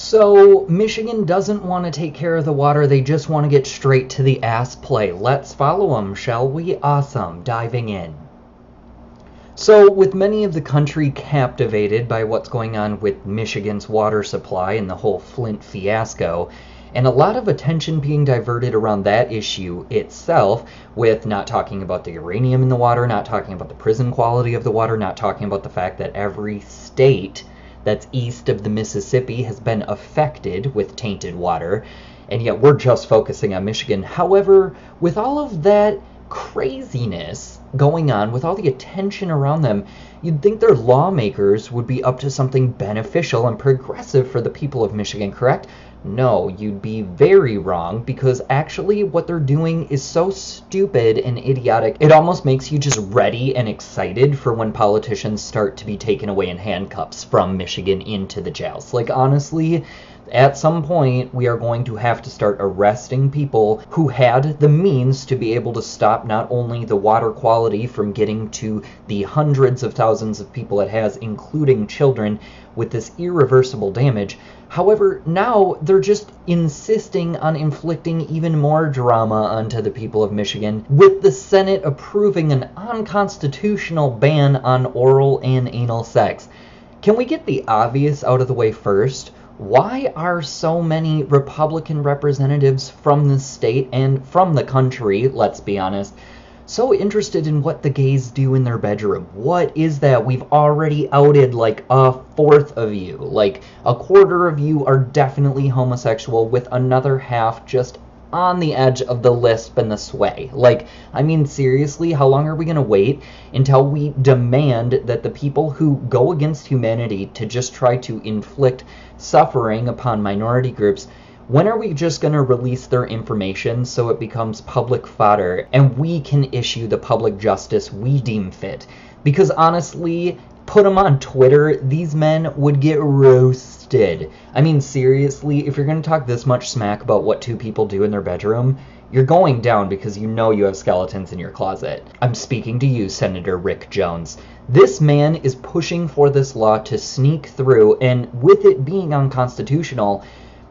So, Michigan doesn't want to take care of the water, they just want to get straight to the ass play. Let's follow them, shall we? Awesome. Diving in. So, with many of the country captivated by what's going on with Michigan's water supply and the whole Flint fiasco, and a lot of attention being diverted around that issue itself, with not talking about the uranium in the water, not talking about the prison quality of the water, not talking about the fact that every state that's east of the Mississippi has been affected with tainted water, and yet we're just focusing on Michigan. However, with all of that craziness going on, with all the attention around them, you'd think their lawmakers would be up to something beneficial and progressive for the people of Michigan, correct? No, you'd be very wrong, because actually what they're doing is so stupid and idiotic, it almost makes you just ready and excited for when politicians start to be taken away in handcuffs from Michigan into the jails. Like, honestly, at some point, we are going to have to start arresting people who had the means to be able to stop not only the water quality from getting to the hundreds of thousands of people it has, including children, with this irreversible damage. However, now they're just insisting on inflicting even more drama onto the people of Michigan, with the Senate approving an unconstitutional ban on oral and anal sex. Can we get the obvious out of the way first? Why are so many Republican representatives from the state and from the country, let's be honest, so interested in what the gays do in their bedroom? What is that? We've already outed like a fourth of you. Like, a quarter of you are definitely homosexual, with another half just on the edge of the lisp and the sway. Like, I mean, seriously, how long are we going to wait until we demand that the people who go against humanity to just try to inflict suffering upon minority groups, when are we just going to release their information so it becomes public fodder and we can issue the public justice we deem fit? Because honestly, put them on Twitter, these men would get roasted. I mean, seriously, if you're going to talk this much smack about what two people do in their bedroom, you're going down because you know you have skeletons in your closet. I'm speaking to you, Senator Rick Jones. This man is pushing for this law to sneak through, and with it being unconstitutional,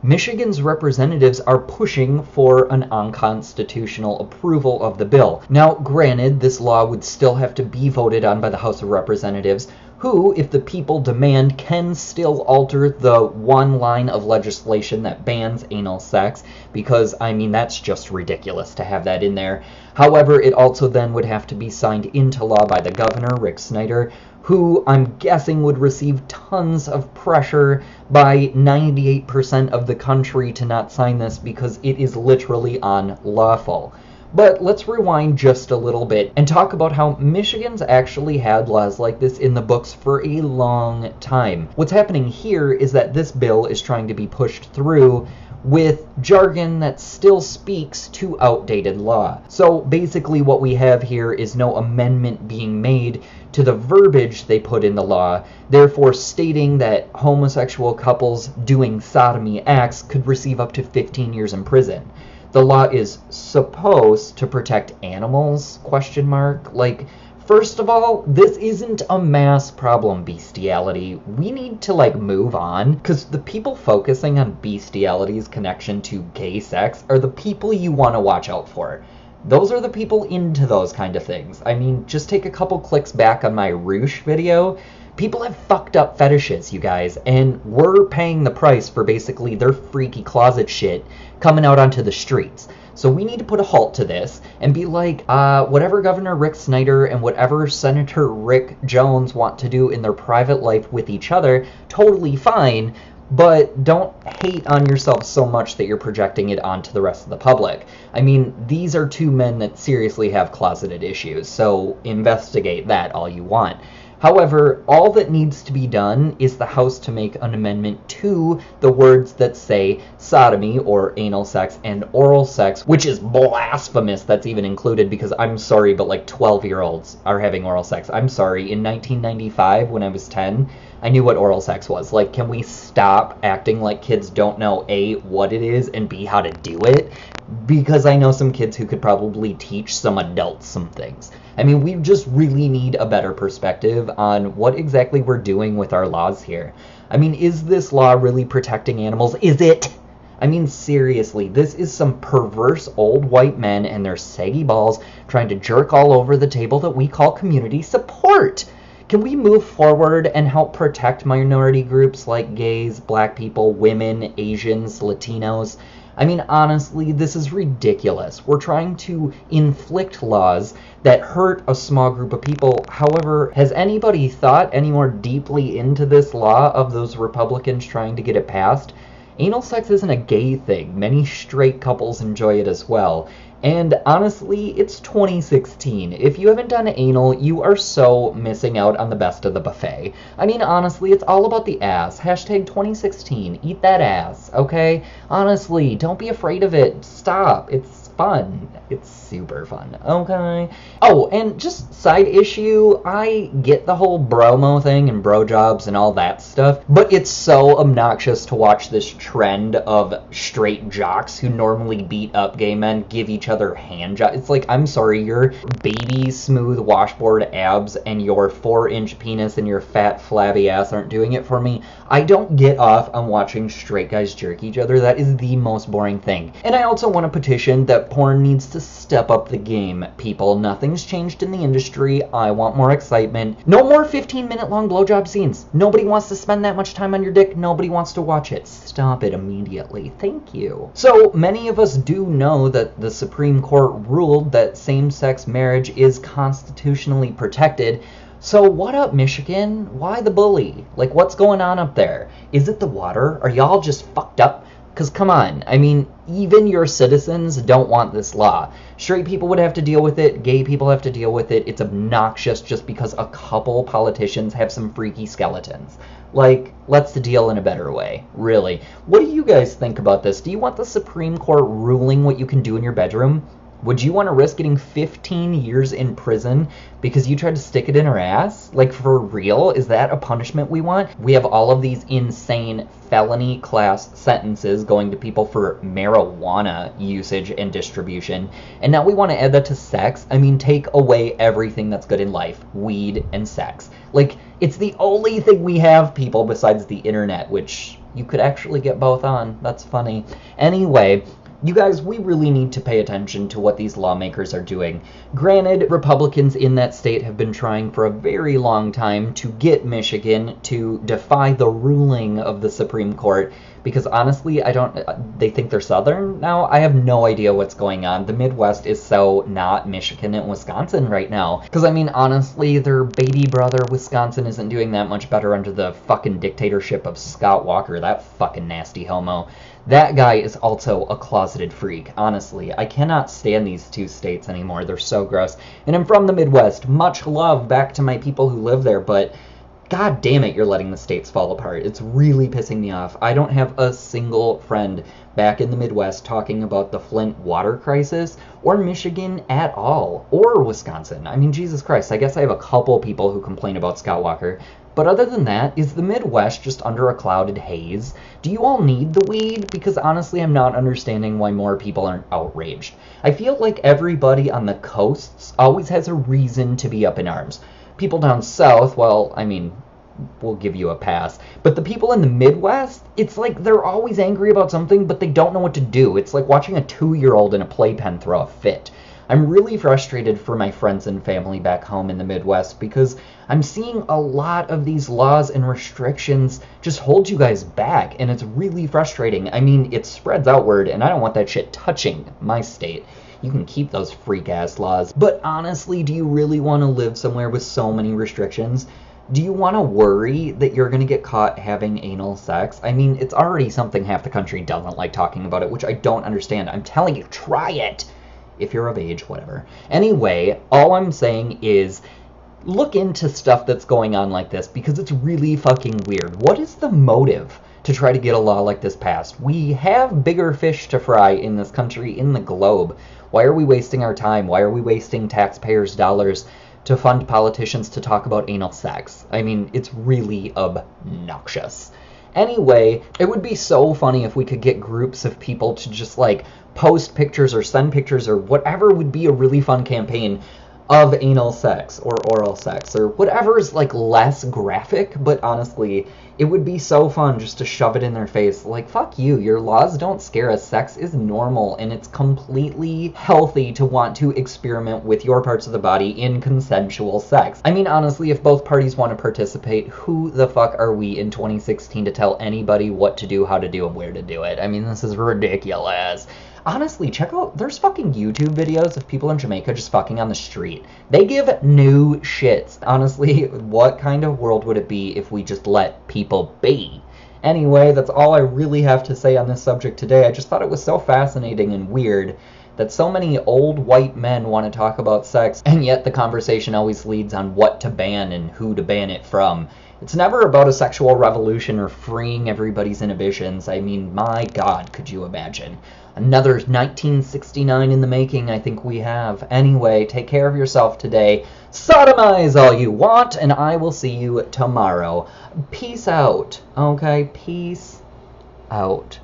Michigan's representatives are pushing for an unconstitutional approval of the bill. Now, granted, this law would still have to be voted on by the House of Representatives, who, if the people demand, can still alter the one line of legislation that bans anal sex, because, I mean, that's just ridiculous to have that in there. However, it also then would have to be signed into law by the governor, Rick Snyder, who I'm guessing would receive tons of pressure by 98% of the country to not sign this because it is literally unlawful. But let's rewind just a little bit and talk about how Michigan's actually had laws like this in the books for a long time. What's happening here is that this bill is trying to be pushed through with jargon that still speaks to outdated law. So basically what we have here is no amendment being made to the verbiage they put in the law, therefore stating that homosexual couples doing sodomy acts could receive up to 15 years in prison. The law is supposed to protect animals, ? Like, first of all, this isn't a mass problem, bestiality. We need to, move on, because the people focusing on bestiality's connection to gay sex are the people you want to watch out for. Those are the people into those kind of things. I mean, just take a couple clicks back on my Roosh video. People have fucked up fetishes, you guys, and we're paying the price for basically their freaky closet shit coming out onto the streets. So we need to put a halt to this and be like, whatever Governor Rick Snyder and whatever Senator Rick Jones want to do in their private life with each other, totally fine, but don't hate on yourself so much that you're projecting it onto the rest of the public. I mean, these are two men that seriously have closeted issues, so investigate that all you want. However, all that needs to be done is the House to make an amendment to the words that say sodomy or anal sex and oral sex, which is blasphemous that's even included, because I'm sorry, but 12-year-olds are having oral sex. I'm sorry, in 1995 when I was 10, I knew what oral sex was. Can we stop acting like kids don't know A, what it is, and B, how to do it? Because I know some kids who could probably teach some adults some things. I mean, we just really need a better perspective on what exactly we're doing with our laws here. I mean, is this law really protecting animals? Is it? I mean, seriously, this is some perverse old white men and their saggy balls trying to jerk all over the table that we call community support. Can we move forward and help protect minority groups like gays, black people, women, Asians, Latinos? I mean, honestly, this is ridiculous. We're trying to inflict laws that hurt a small group of people. However, has anybody thought any more deeply into this law of those Republicans trying to get it passed? Anal sex isn't a gay thing. Many straight couples enjoy it as well. And honestly, it's 2016. If you haven't done anal, you are so missing out on the best of the buffet. I mean, honestly, it's all about the ass. Hashtag 2016. Eat that ass, okay? Honestly, don't be afraid of it. Stop. It's fun. It's super fun, okay? Oh, and just side issue, I get the whole bromo thing and bro jobs and all that stuff, but it's so obnoxious to watch this trend of straight jocks who normally beat up gay men give each other hand jobs. It's like, I'm sorry, your baby smooth washboard abs and your 4-inch penis and your fat flabby ass aren't doing it for me. I don't get off on watching straight guys jerk each other. That is the most boring thing. And I also want to petition that porn needs to step up the game, people. Nothing's changed in the industry. I want more excitement. No more 15-minute long blowjob scenes. Nobody wants to spend that much time on your dick. Nobody wants to watch it. Stop it immediately. Thank you. So many of us do know that the Supreme Court ruled that same-sex marriage is constitutionally protected. So what up, Michigan? Why the bully? Like, what's going on up there? Is it the water? Are y'all just fucked up? Because come on, I mean, even your citizens don't want this law. Straight people would have to deal with it. Gay people have to deal with it. It's obnoxious just because a couple politicians have some freaky skeletons. Like, let's deal in a better way, really. What do you guys think about this? Do you want the Supreme Court ruling what you can do in your bedroom? Would you want to risk getting 15 years in prison because you tried to stick it in her ass? Like, for real? Is that a punishment we want? We have all of these insane felony class sentences going to people for marijuana usage and distribution. And now we want to add that to sex? I mean, take away everything that's good in life. Weed and sex. Like, it's the only thing we have, people, besides the internet, which you could actually get both on. That's funny. Anyway, you guys, we really need to pay attention to what these lawmakers are doing. Granted, Republicans in that state have been trying for a very long time to get Michigan to defy the ruling of the Supreme Court, because honestly, they think they're Southern now? I have no idea what's going on. The Midwest is so not Michigan and Wisconsin right now. Because, I mean, honestly, their baby brother, Wisconsin, isn't doing that much better under the fucking dictatorship of Scott Walker, that fucking nasty homo. That guy is also a closeted freak, honestly. I cannot stand these two states anymore. They're so gross. And I'm from the Midwest. Much love back to my people who live there, but god damn it, you're letting the states fall apart. It's really pissing me off. I don't have a single friend back in the Midwest talking about the Flint water crisis, or Michigan at all, or Wisconsin. I mean, Jesus Christ, I guess I have a couple people who complain about Scott Walker. But other than that, is the Midwest just under a clouded haze? Do you all need the weed? Because honestly, I'm not understanding why more people aren't outraged. I feel like everybody on the coasts always has a reason to be up in arms. People down south, well, I mean, we'll give you a pass. But the people in the Midwest, it's like they're always angry about something, but they don't know what to do. It's like watching a 2-year-old in a playpen throw a fit. I'm really frustrated for my friends and family back home in the Midwest because I'm seeing a lot of these laws and restrictions just hold you guys back, and it's really frustrating. I mean, it spreads outward, and I don't want that shit touching my state. You can keep those freak-ass laws. But honestly, do you really want to live somewhere with so many restrictions? Do you want to worry that you're going to get caught having anal sex? I mean, it's already something half the country doesn't like talking about it, which I don't understand. I'm telling you, try it. If you're of age, whatever. Anyway, all I'm saying is look into stuff that's going on like this because it's really fucking weird. What is the motive to try to get a law like this passed? We have bigger fish to fry in this country, in the globe. Why are we wasting our time? Why are we wasting taxpayers' dollars to fund politicians to talk about anal sex? I mean, it's really obnoxious. Anyway, it would be so funny if we could get groups of people to just, like, post pictures or send pictures or whatever would be a really fun campaign of anal sex or oral sex or whatever's like less graphic, but honestly, it would be so fun just to shove it in their face. Like, fuck you, your laws don't scare us. Sex is normal, and it's completely healthy to want to experiment with your parts of the body in consensual sex. I mean, honestly, if both parties want to participate, who the fuck are we in 2016 to tell anybody what to do, how to do, and where to do it? I mean, this is ridiculous. Honestly, check out, there's fucking YouTube videos of people in Jamaica just fucking on the street. They give no shits. Honestly, what kind of world would it be if we just let people be? Anyway, that's all I really have to say on this subject today. I just thought it was so fascinating and weird that so many old white men want to talk about sex, and yet the conversation always leads on what to ban and who to ban it from. It's never about a sexual revolution or freeing everybody's inhibitions. I mean, my God, could you imagine? Another 1969 in the making, I think we have. Anyway, take care of yourself today. Sodomize all you want, and I will see you tomorrow. Peace out. Okay? Peace out.